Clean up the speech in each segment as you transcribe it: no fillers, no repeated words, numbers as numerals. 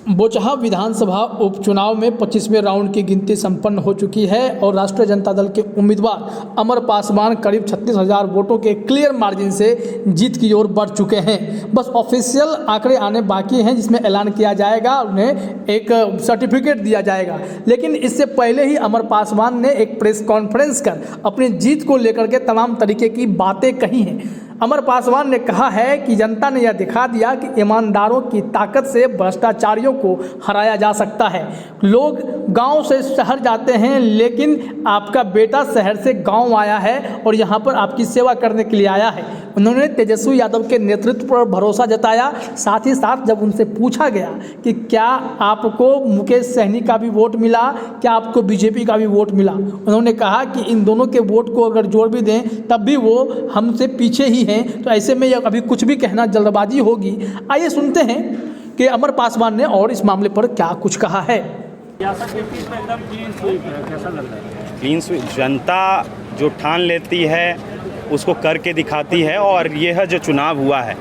बोचहा विधानसभा उपचुनाव में 25वें राउंड की गिनती संपन्न हो चुकी है और राष्ट्रीय जनता दल के उम्मीदवार अमर पासवान करीब 36,000 वोटों के क्लियर मार्जिन से जीत की ओर बढ़ चुके हैं। बस ऑफिशियल आंकड़े आने बाकी हैं जिसमें ऐलान किया जाएगा, उन्हें एक सर्टिफिकेट दिया जाएगा। लेकिन इससे पहले ही अमर पासवान ने एक प्रेस कॉन्फ्रेंस कर अपनी जीत को लेकर के तमाम तरीके की बातें कही हैं। अमर पासवान ने कहा है कि जनता ने यह दिखा दिया कि ईमानदारों की ताकत से भ्रष्टाचारियों को हराया जा सकता है। लोग गांव से शहर जाते हैं, लेकिन आपका बेटा शहर से गांव आया है और यहां पर आपकी सेवा करने के लिए आया है। उन्होंने तेजस्वी यादव के नेतृत्व पर भरोसा जताया। साथ ही साथ जब उनसे पूछा गया कि क्या आपको मुकेश सहनी का भी वोट मिला, क्या आपको बीजेपी का भी वोट मिला, उन्होंने कहा कि इन दोनों के वोट को अगर जोड़ भी दें तब भी वो हमसे पीछे ही हैं। तो ऐसे में यह अभी कुछ भी कहना जल्दबाजी होगी। आइए सुनते हैं कि अमर पासवान ने और इस मामले पर क्या कुछ कहा है। क्लीन स्वीप जनता जो ठान लेती है उसको करके दिखाती है, और यह जो चुनाव हुआ है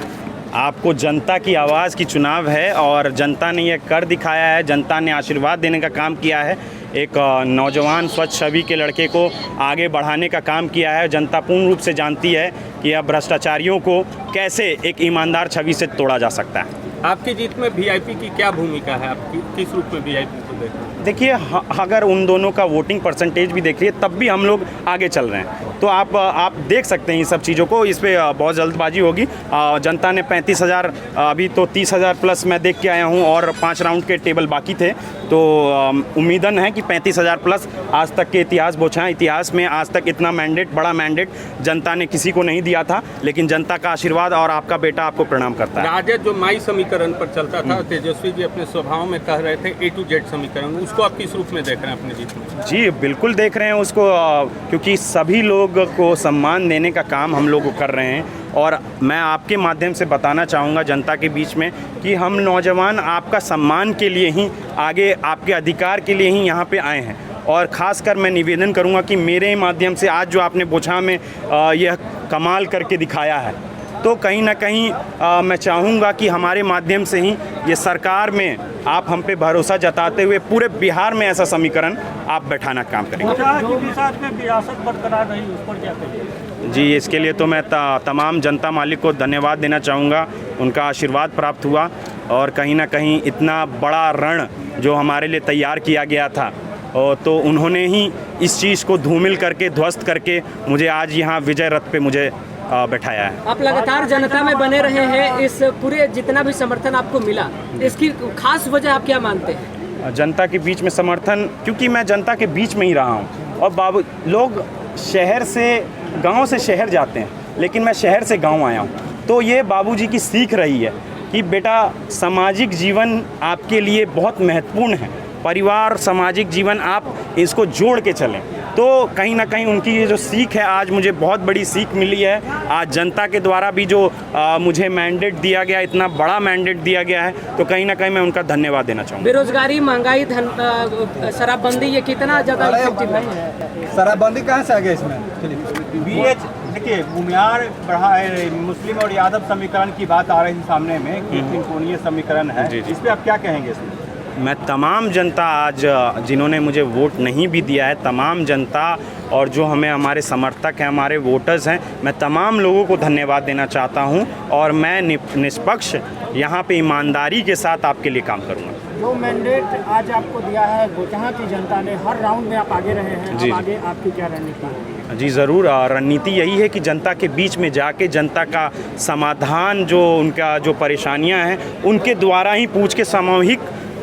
आपको जनता की आवाज़ की चुनाव है और जनता ने यह कर दिखाया है। जनता ने आशीर्वाद देने का काम किया है, एक नौजवान स्वच्छ छवि के लड़के को आगे बढ़ाने का काम किया है। जनता पूर्ण रूप से जानती है कि अब भ्रष्टाचारियों को कैसे एक ईमानदार छवि से तोड़ा जा सकता है। आपकी जीत में वीआईपी की क्या भूमिका है? आपकी किस रूप में वीआईपी को देखते हैं? देखिए, अगर उन दोनों का वोटिंग परसेंटेज भी देख लिए तब भी हम लोग आगे चल रहे हैं। तो आप देख सकते हैं इन सब चीज़ों को। इस पर बहुत जल्दबाजी होगी। जनता ने 35,000, अभी तो 30,000 प्लस मैं देख के आया हूँ और 5 राउंड के टेबल बाकी थे। तो उम्मीदन है कि 35,000 प्लस। आज तक के इतिहास बोचहा इतिहास में आज तक इतना मैंडेट, बड़ा मैंडेट जनता ने किसी को नहीं दिया था। लेकिन जनता का आशीर्वाद और आपका बेटा आपको प्रणाम करता है। राजद जो माई समीकरण पर चलता था, तेजस्वी जी अपने स्वभाव में कह रहे थे A to Z समीकरण, उसको आप किस रूप में देख रहे हैं अपने जीत में? जी बिल्कुल देख रहे हैं उसको, क्योंकि सभी लोग को सम्मान देने का काम हम लोग कर रहे हैं। और मैं आपके माध्यम से बताना चाहूँगा जनता के बीच में कि हम नौजवान आपका सम्मान के लिए ही, आगे आपके अधिकार के लिए ही यहाँ पे आए हैं। और ख़ासकर मैं निवेदन करूँगा कि मेरे माध्यम से आज जो आपने बोचहा में यह कमाल करके दिखाया है, तो कहीं ना कहीं मैं चाहूँगा कि हमारे माध्यम से ही ये सरकार में आप हम पे भरोसा जताते हुए पूरे बिहार में ऐसा समीकरण आप बैठाना काम करेंगे। विरासत बरकरार रही, उस पर क्या कहेंगे? जी, इसके लिए तो मैं तमाम जनता मालिक को धन्यवाद देना चाहूँगा। उनका आशीर्वाद प्राप्त हुआ और कहीं ना कहीं इतना बड़ा रण जो हमारे लिए तैयार किया गया था, तो उन्होंने ही इस चीज़ को धूमिल करके, ध्वस्त करके मुझे आज यहाँ विजय रथ पे मुझे बैठाया है। आप लगातार जनता में बने रहे हैं, इस पूरे जितना भी समर्थन आपको मिला, इसकी खास वजह आप क्या मानते हैं? जनता के बीच में समर्थन, क्योंकि मैं जनता के बीच में ही रहा हूँ। और लोग शहर से, गांव से शहर जाते हैं, लेकिन मैं शहर से गांव आया हूँ। तो ये बाबूजी की सीख रही है कि बेटा सामाजिक जीवन आपके लिए बहुत महत्वपूर्ण है। परिवार, सामाजिक जीवन, आप इसको जोड़ के चलें। तो कहीं ना कहीं उनकी ये जो सीख है, आज मुझे बहुत बड़ी सीख मिली है। आज जनता के द्वारा भी जो मुझे मैंडेट दिया गया, इतना बड़ा मैंडेट दिया गया है, तो कहीं ना कहीं मैं उनका धन्यवाद देना चाहूँगा। बेरोजगारी, महंगाई, शराबबंदी, ये कितना ज़्यादा इफेक्टिव है? शराबबंदी कहाँ से आ गया इसमें? देखिए, बुनियाद बढ़ा है, मुस्लिम और यादव समीकरण की बात आ रही थी सामने में कि त्रिकोणीय समीकरण है। इस पर आप क्या कहेंगे? इसमें मैं तमाम जनता, आज जिन्होंने मुझे वोट नहीं भी दिया है, तमाम जनता और जो हमारे समर्थक हैं, हमारे वोटर्स हैं, मैं तमाम लोगों को धन्यवाद देना चाहता हूं। और मैं निष्पक्ष यहाँ पे ईमानदारी के साथ आपके लिए काम करूँगा। जो मैंडेट आज आपको दिया है बोचहा की जनता ने, हर राउंड में आप आगे रहे हैं, अब आगे आपकी क्या रणनीति है? जी ज़रूर, रणनीति यही है कि जनता के बीच में जाके जनता का समाधान, जो उनका जो परेशानियां हैं, उनके द्वारा ही पूछ के सामूहिक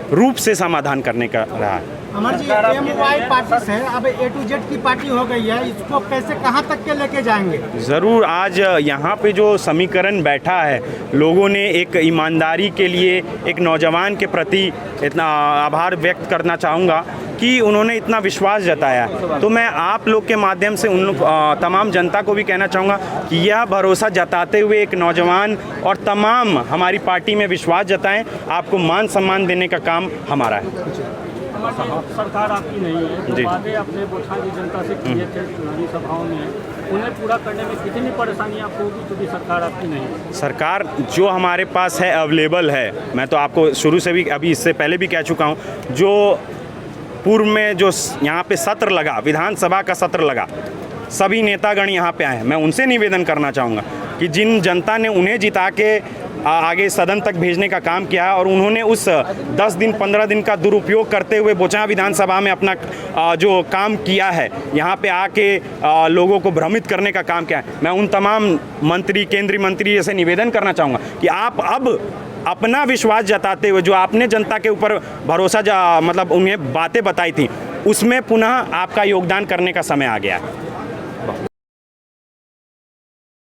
रूप से समाधान करने का रहा है। अमर जी, MY पार्टी से अब A to Z की पार्टी हो गई है, इसको कैसे, कहां तक के लेके जाएंगे? ज़रूर, आज यहाँ पे जो समीकरण बैठा है, लोगों ने एक ईमानदारी के लिए, एक नौजवान के प्रति इतना आभार व्यक्त करना चाहूँगा कि उन्होंने इतना विश्वास जताया। तो मैं आप लोग के माध्यम से उन तमाम जनता को भी कहना चाहूँगा कि यह भरोसा जताते हुए एक नौजवान और तमाम हमारी पार्टी में विश्वास जताएं। आपको मान सम्मान देने का काम हमारा है। सरकार आपकी नहीं है, जी। वादे अपने बोचहा की जनता से किए थे चुनावी सभाओं में, उन्हें पूरा करने में कितनी परेशानी आपको होगी क्योंकि सरकार आपकी नहीं है? सरकार जो हमारे पास है अवेलेबल है, मैं तो आपको शुरू से भी अभी इससे पहले भी कह चुका हूँ, जो पूर्व में जो यहाँ पे सत्र लगा, विधानसभा का सत्र लगा, सभी नेतागण यहाँ पे आए हैं। मैं उनसे निवेदन करना चाहूँगा कि जिन जनता ने उन्हें जिता के आगे सदन तक भेजने का काम किया और उन्होंने उस 10 दिन 15 दिन का दुरुपयोग करते हुए बोचां विधानसभा में अपना जो काम किया है, यहाँ पे आके लोगों को भ्रमित करने का काम किया है, मैं उन तमाम मंत्री, केंद्रीय मंत्री से निवेदन करना चाहूँगा कि आप अब अपना विश्वास जताते हुए जो आपने जनता के ऊपर भरोसा मतलब उन्हें बातें बताई थी, उसमें पुनः आपका योगदान करने का समय आ गया है।